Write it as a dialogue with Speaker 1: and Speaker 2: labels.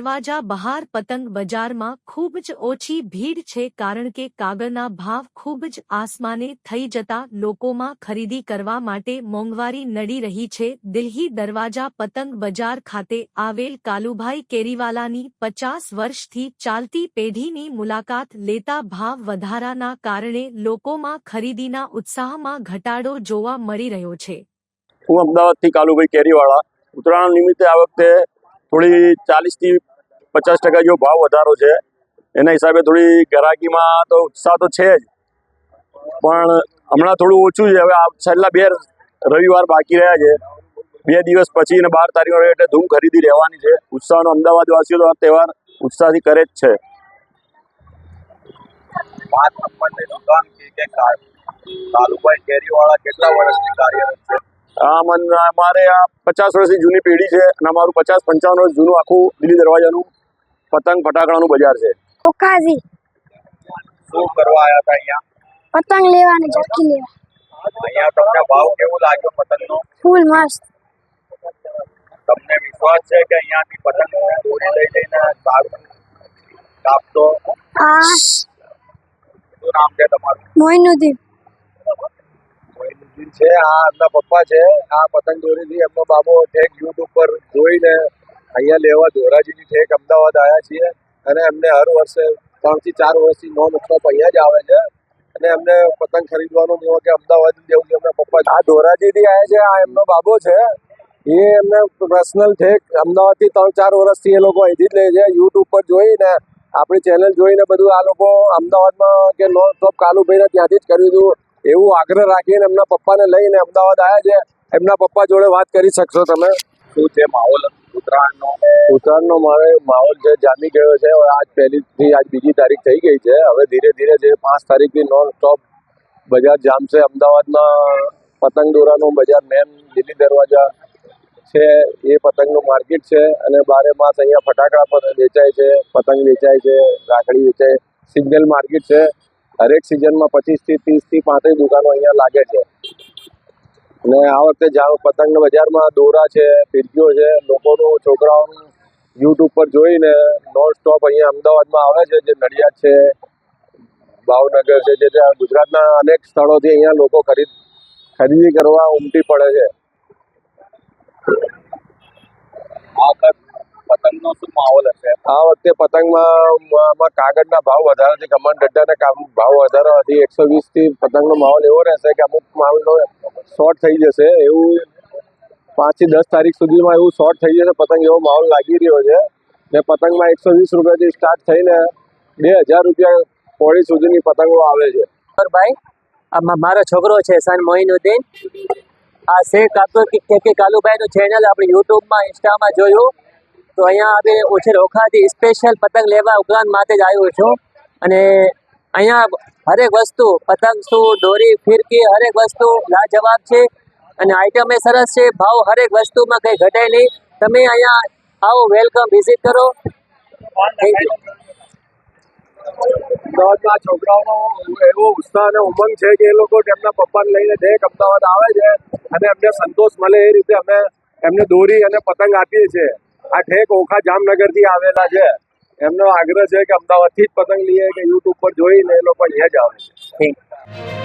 Speaker 1: દરવાજા બહાર પતંગ બજારમાં ખૂબ જ ઓછી ભીડ છે કારણ કે કાગળના ભાવ ખૂબ જ આસમાને થઈ જતા લોકોમાં ખરીદી કરવા માટે મોંઘવારી નડી રહી છે. દિલ્હી દરવાજા પતંગ બજાર ખાતે આવેલ કાલુભાઈ કેરીવાલાની 50 વર્ષથી ચાલતી પેઢીની મુલાકાત લેતા ભાવ વધારાના કારણે લોકોમાં ખરીદીના ઉત્સાહમાં ઘટાડો જોવા મળી રહ્યો છે.
Speaker 2: હું અમદાવાદથી કાલુભાઈ કેરીવાળા. ઉત્તરાયણ નિમિત્તે આ વખતે થોડી 40 થી 50% જેવો ભાવ વધારો છે. એના હિસાબે થોડી ગ્રાહકીમાં તો ઉત્સાહ તો છે જ, પણ હમણાં થોડું ઓછું છે. હવે આ છેલ્લા 2 રવિવાર બાકી રહ્યા છે. 2 દિવસ પછી અને 12 તારીખ એટલે ધૂમ ખરીદી રહેવાની છે. ઉત્સાહનો અમદાવાદવાસીઓ આ તહેવાર ઉત્સાહથી કરે જ છે.
Speaker 3: 5 નંબરની દુકાન કે કાલુભાઈ કેરીવાળા કેટલા વર્ષથી કાર્યરત છે?
Speaker 2: અમારે આ 50 વર્ષથી જૂની પેઢી છે અને અમારું 50-55 વર્ષ જૂનું આખું દિલ્હી દરવાજાનું પતંગ ફટાકડાનું બજાર છે.
Speaker 4: ઓકાજી
Speaker 3: શું કરવા આવ્યા હતા અહીંયા?
Speaker 4: પતંગ લેવાની ઝાંકી લેવા.
Speaker 3: અહીંયા તમને ભાવ કેવો લાગ્યો પતંગનો?
Speaker 4: ફૂલ મસ્ત.
Speaker 3: તમને વિશ્વાસ છે કે અહીંયાથી પતંગ દોરી લઈ જઈને સારું કાપતો?
Speaker 4: હા.
Speaker 3: શું નામ છે તમારું?
Speaker 4: મોઇનુદ્દીન.
Speaker 3: મોઇનુદ્દીન છે. આ એમના પપ્પા છે. આ પતંગ દોરીથી એમનો બાબો ઠેક યુટ્યુબ પર જોઈને અહીંયા લેવા ધોરાજીની ઠેક અમદાવાદ આવ્યા છીએ અને એમને હર વર્ષે 3 થી 4 વર્ષથી નોન સ્ટોપ અહીંયા જ આવે છે અને એમને પતંગ ખરીદવાનું નહીં હોય કે અમદાવાદ જેવું કે એમના પપ્પા આ ધોરાજીથી આવ્યા છે. આ એમનો બાબો છે. એ એમને પર્સનલ ઠેક અમદાવાદથી 3-4 વર્ષથી એ લોકો અહીંથી જ લે છે. યુટ્યુબ પર જોઈને આપણી ચેનલ જોઈને બધું આ લોકો અમદાવાદમાં કે નોન સ્ટોપ કાલુભાઈને ત્યાંથી જ કર્યું હતું એવું આગ્રહ રાખીને એમના પપ્પાને લઈને અમદાવાદ આવ્યા છે. એમના પપ્પા જોડે વાત કરી શકશો તમે. શું છે માહોલ ઉત્તરાયણનો?
Speaker 2: ઉત્તરાયણનો માહોલ છે જામી ગયો છે. હવે આજ 1 થી આજ 2 તારીખ થઈ ગઈ છે. હવે ધીરે ધીરે જે 5 તારીખથી નોન સ્ટોપ બજાર જામશે. અમદાવાદમાં પતંગ દોરાનું બજાર મેન દિલ્હી દરવાજા છે એ પતંગનું માર્કેટ છે અને 12 માસ અહીંયા ફટાકડા પણ વેચાય છે, પતંગ વેચાય છે, રાખડી વેચાય. સિગ્નલ માર્કેટ છે. હરેક સિઝનમાં 25 થી 30 થી 35 દુકાનો અહીંયા લાગે છે અને આ વખતે પતંગના બજારમાં દોરા છે, ફિરકીઓ છે. લોકોનું છોકરાઓનું યુટ્યુબ પર જોઈને નોન સ્ટોપ અહીંયા અમદાવાદમાં આવે છે. જે નડિયાદ છે, ભાવનગર છે, જે ગુજરાતના અનેક સ્થળોથી અહીંયા લોકો ખરીદી કરવા ઉમટી પડે છે.
Speaker 3: આ વખત પતંગનો શું માહોલ હશે?
Speaker 2: આ વખતે પતંગમાં કાગળના ભાવ વધારે છે. કમાન ડટ્ટાના ભાવ વધારવાથી 120 થી પતંગનો માહોલ એવો રહેશે કે અમુક માહોલનો શોર્ટ થઈ જશે. એવું 5 થી 10 તારીખ સુધીમાં એવું શોર્ટ થઈ જશે પતંગ એવો માહોલ લાગી રહ્યો છે ને પતંગમાં 120 રૂપિયાથી સ્ટાર્ટ થઈને 2000 રૂપિયા પોળી સુધીની પતંગો આવે છે.
Speaker 5: ભાઈ આ મારો છોકરો છે સન મોઇનુદ્દીન. આ શેખ કે કાલુભાઈનું ચેનલ આપણે યુટ્યુબમાં ઇન્સ્ટામાં જોયું તો અહીંયા આપણે ઓછી રોખાથી સ્પેશિયલ પતંગ લેવા ઉપરાંત માટે જ આવ્યો છું અને અહીંયા હરેક વસ્તુ પતંગ શું દોરી ફિરકી હરેક વસ્તુ લાજવાબ છે અને આઈટમ એ સરસ છે. ભાવ હરેક વસ્તુમાં કંઈ ઘટે નહીં. તમે અહીંયા આવો, વેલકમ, વિઝિટ કરો. Thank you.
Speaker 2: અમદાવાદમાં છોકરાઓનો એવો ઉત્સાહ અને ઉમંગ છે કે એ લોકો તેમના પપ્પાને લઈને ઠેક અમદાવાદ આવે છે અને એમને સંતોષ મળે એ રીતે અમે એમને દોરી અને પતંગ આપીએ છીએ. આ ઠેક ઓખા જામનગરથી આવેલા છે. એમનો આગ્રહ છે કે અમદાવાદથી જ પતંગ લઈએ કે યુટ્યુબ પર જોઈને એ લોકો અહીંયા જ આવે છે.
Speaker 5: Thank you.